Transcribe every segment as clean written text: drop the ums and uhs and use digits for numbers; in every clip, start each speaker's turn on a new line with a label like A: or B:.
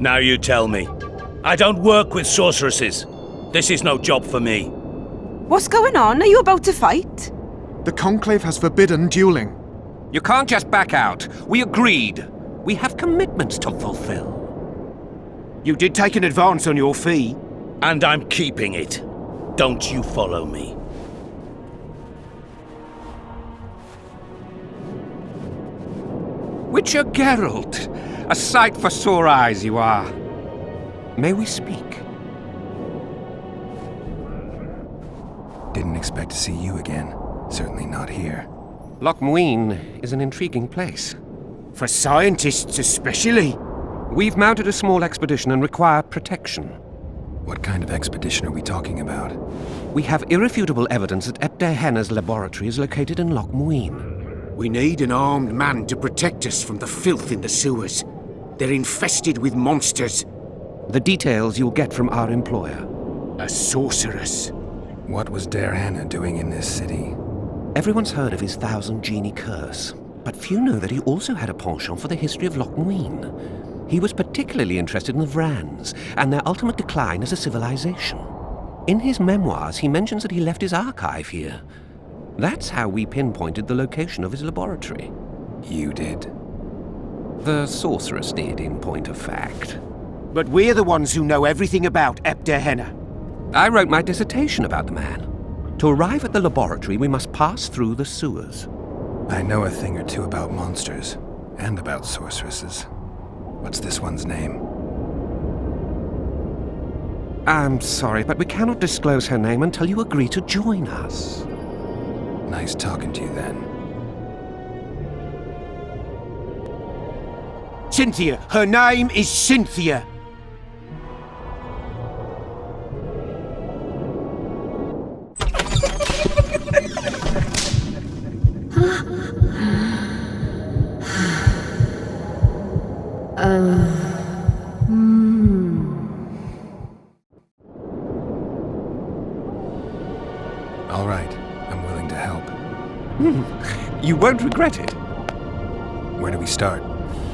A: Now you tell me. I don't work with sorceresses. This is no job for me.
B: What's going on? Are you about to fight?
C: The Conclave has forbidden dueling.
D: You can't just back out. We agreed. We have commitments to fulfill.
E: You did take an advance on your fee.
A: And I'm keeping it. Don't you follow me.
D: Witcher Geralt, a sight for sore eyes you are. May we speak?
F: Didn't expect to see you again. Certainly not here.
D: Loc Muinne is an intriguing place.
E: For scientists especially.
D: We've mounted a small expedition and require protection.
F: What kind of expedition are we talking about?
D: We have irrefutable evidence that Adalbert's laboratory is located in Loc Muinne.
E: We need an armed man to protect us from the filth in the sewers. They're infested with monsters.
D: The details you'll get from our employer.
E: A sorceress.
F: What was Adalbert doing in this city?
D: Everyone's heard of his thousand genie curse, but few know that he also had a penchant for the history of Loc Muinne. He was particularly interested in the Vrans and their ultimate decline as a civilization. In his memoirs, he mentions that he left his archive here. That's how we pinpointed the location of his laboratory.
F: You did?
D: The sorceress did, in point of fact.
E: But we're the ones who know everything about Adalbert.
D: I wrote my dissertation about the man. To arrive at the laboratory, we must pass through the sewers.
F: I know a thing or two about monsters, and about sorceresses. What's this one's name?
D: I'm sorry, but we cannot disclose her name until you agree to join us.
F: Nice talking to you then.
E: Cynthia. Her name is Cynthia.
F: All right, I'm willing to help.
D: You won't regret it.
F: Where do we start?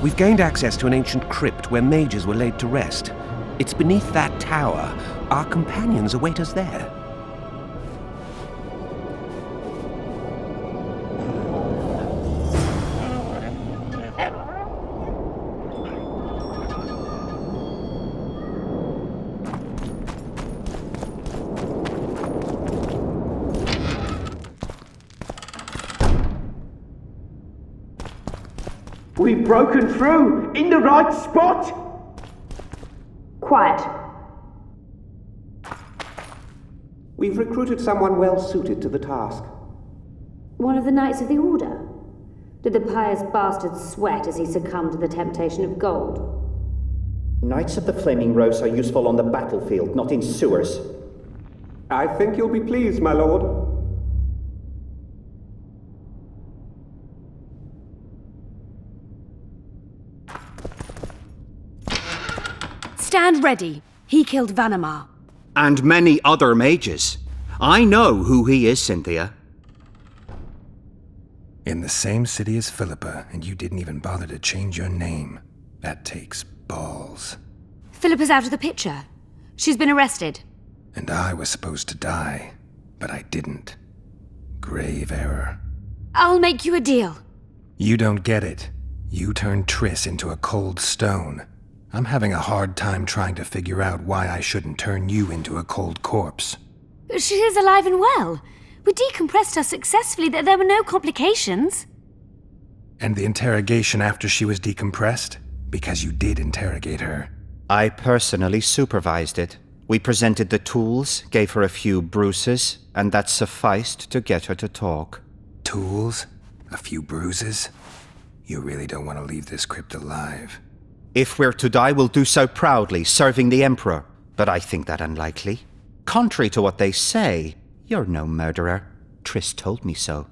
D: We've gained access to an ancient crypt where mages were laid to rest. It's beneath that tower. Our companions await us there.
E: We've broken through in the right spot.
G: Quiet.
D: We've recruited someone well suited to the task.
G: One of the Knights of the Order? Did the pious bastard sweat as he succumbed to the temptation of gold?
H: Knights of the Flaming Rose are useful on the battlefield, not in sewers.
D: I think you'll be pleased, my lord.
B: Stand ready. He killed Vanamar.
I: And many other mages. I know who he is, Cynthia.
F: In the same city as Philippa, and you didn't even bother to change your name. That takes balls.
B: Philippa's out of the picture. She's been arrested.
F: And I was supposed to die, but I didn't. Grave error.
B: I'll make you a deal.
F: You don't get it. You turned Triss into a cold stone. I'm having a hard time trying to figure out why I shouldn't turn you into a cold corpse.
B: She is alive and well. We decompressed her successfully. There were no complications.
F: And the interrogation after she was decompressed? Because you did interrogate her.
I: I personally supervised it. We presented the tools, gave her a few bruises, and that sufficed to get her to talk.
F: Tools? A few bruises? You really don't want to leave this crypt alive.
I: If we're to die, we'll do so proudly, serving the Emperor. But I think that unlikely. Contrary to what they say, you're no murderer. Triss told me so.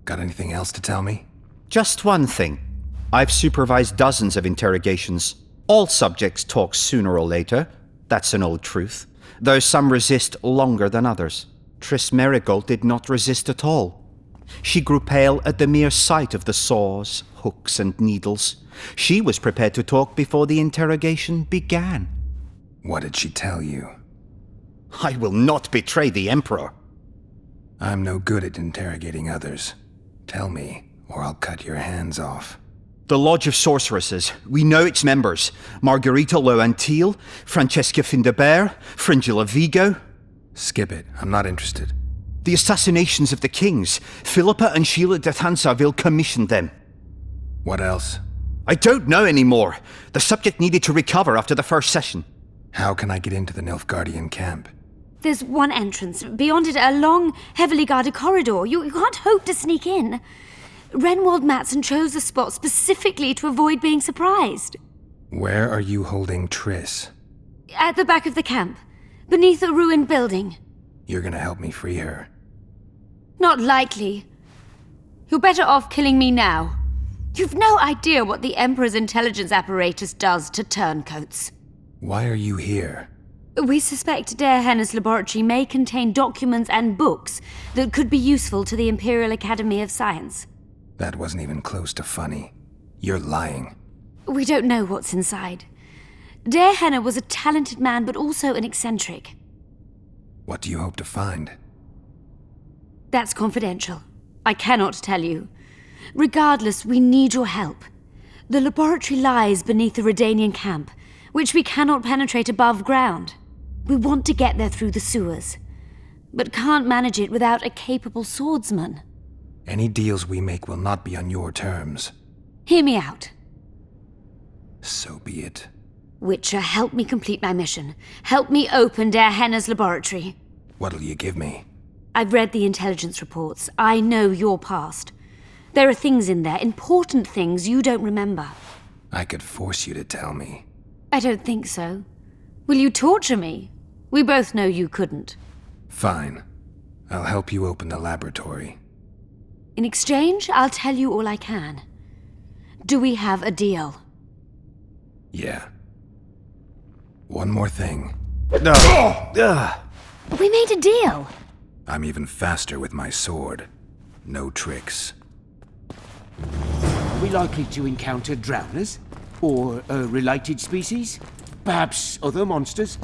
F: Got anything else to tell me?
I: Just one thing. I've supervised dozens of interrogations. All subjects talk sooner or later. That's an old truth. Though some resist longer than others. Triss Merigold did not resist at all. She grew pale at the mere sight of the saws, hooks, and needles. She was prepared to talk before the interrogation began.
F: What did she tell you?
I: I will not betray the Emperor.
F: I'm no good at interrogating others. Tell me, or I'll cut your hands off.
I: The Lodge of Sorceresses. We know its members. Margarita Loantil, Francesca Findebert, Fringilla Vigo.
F: Skip it. I'm not interested.
I: The assassinations of the kings. Philippa and Sheila de Tansarville commissioned them.
F: What else?
I: I don't know anymore. The subject needed to recover after the first session.
F: How can I get into the Nilfgaardian camp?
B: There's one entrance. Beyond it, a long, heavily guarded corridor. You can't hope to sneak in. Renwald Matson chose a spot specifically to avoid being surprised.
F: Where are you holding Triss?
B: At the back of the camp, beneath a ruined building.
F: You're gonna help me free her?
B: Not likely. You're better off killing me now. You've no idea what the Emperor's intelligence apparatus does to turncoats.
F: Why are you here?
B: We suspect Der Henne's laboratory may contain documents and books that could be useful to the Imperial Academy of Science.
F: That wasn't even close to funny. You're lying.
B: We don't know what's inside. Der Henne was a talented man, but also an eccentric.
F: What do you hope to find?
B: That's confidential. I cannot tell you. Regardless, we need your help. The laboratory lies beneath the Redanian camp, which we cannot penetrate above ground. We want to get there through the sewers, but can't manage it without a capable swordsman.
F: Any deals we make will not be on your terms.
B: Hear me out.
F: So be it.
B: Witcher, help me complete my mission. Help me open Der Henne's laboratory.
F: What'll you give me?
B: I've read the intelligence reports. I know your past. There are things in there, important things you don't remember.
F: I could force you to tell me.
B: I don't think so. Will you torture me? We both know you couldn't.
F: Fine. I'll help you open the laboratory.
B: In exchange, I'll tell you all I can. Do we have a deal?
F: Yeah. One more thing.
B: We made a deal.
F: I'm even faster with my sword. No tricks.
E: Are we likely to encounter drowners? Or a related species? Perhaps other monsters?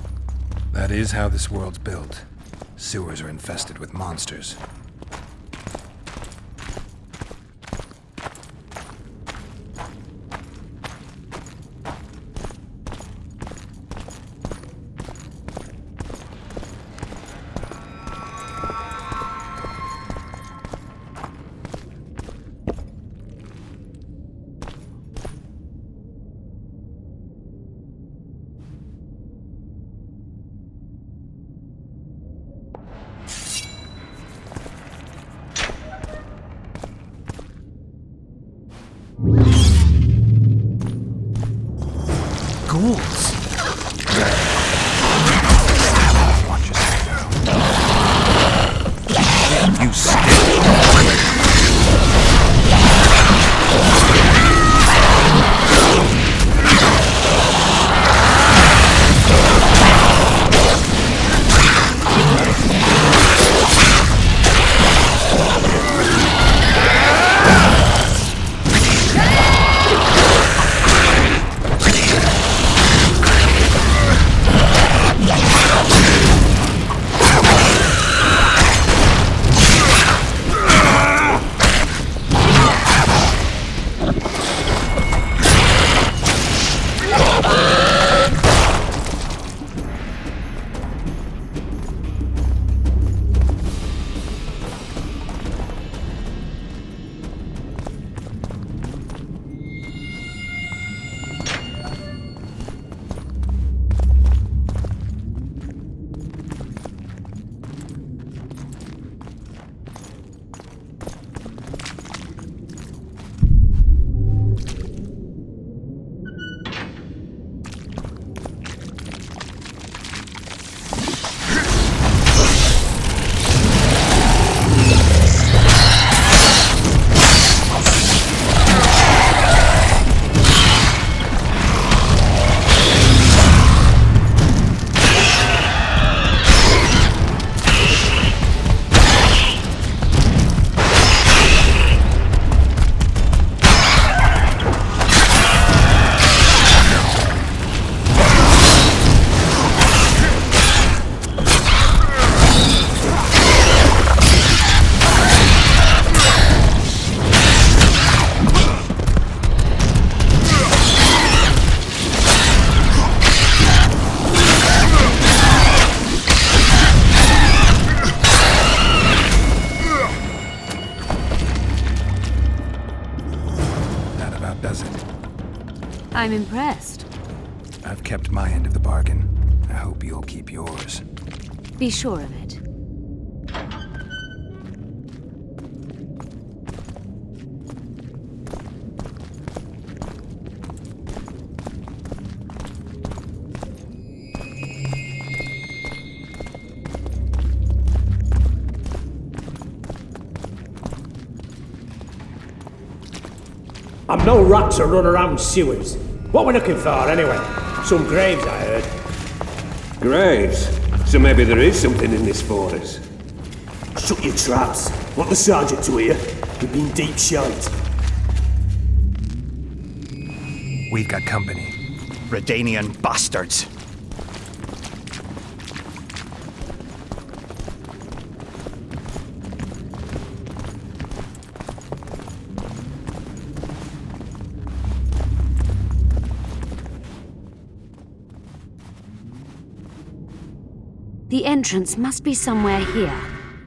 F: That is how this world's built. Sewers are infested with monsters.
I: Ghouls!
F: Watch yourself now. You stink!
B: I'm impressed.
F: I've kept my end of the bargain. I hope you'll keep yours.
B: Be sure of it.
J: I'm no rat to run around sewers. What we're looking for, anyway? Some graves, I heard.
K: Graves? So maybe there is something in this for us.
J: Shut your traps. Want the sergeant to hear? We've been deep shite.
F: We've got company.
I: Redanian bastards.
B: The entrance must be somewhere here.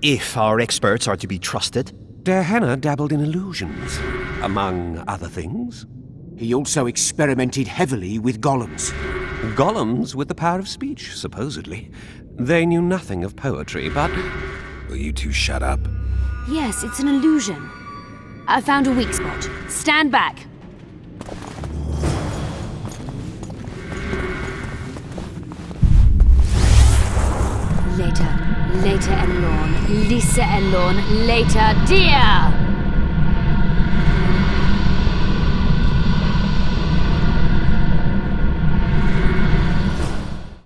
I: If our experts are to be trusted.
D: Der Henner dabbled in illusions, among other things.
E: He also experimented heavily with golems.
D: Golems with the power of speech, supposedly. They knew nothing of poetry, but...
F: Will you two shut up?
B: Yes, it's an illusion. I found a weak spot. Stand back. Later, Elorn, Lisa Elorn, later, dear!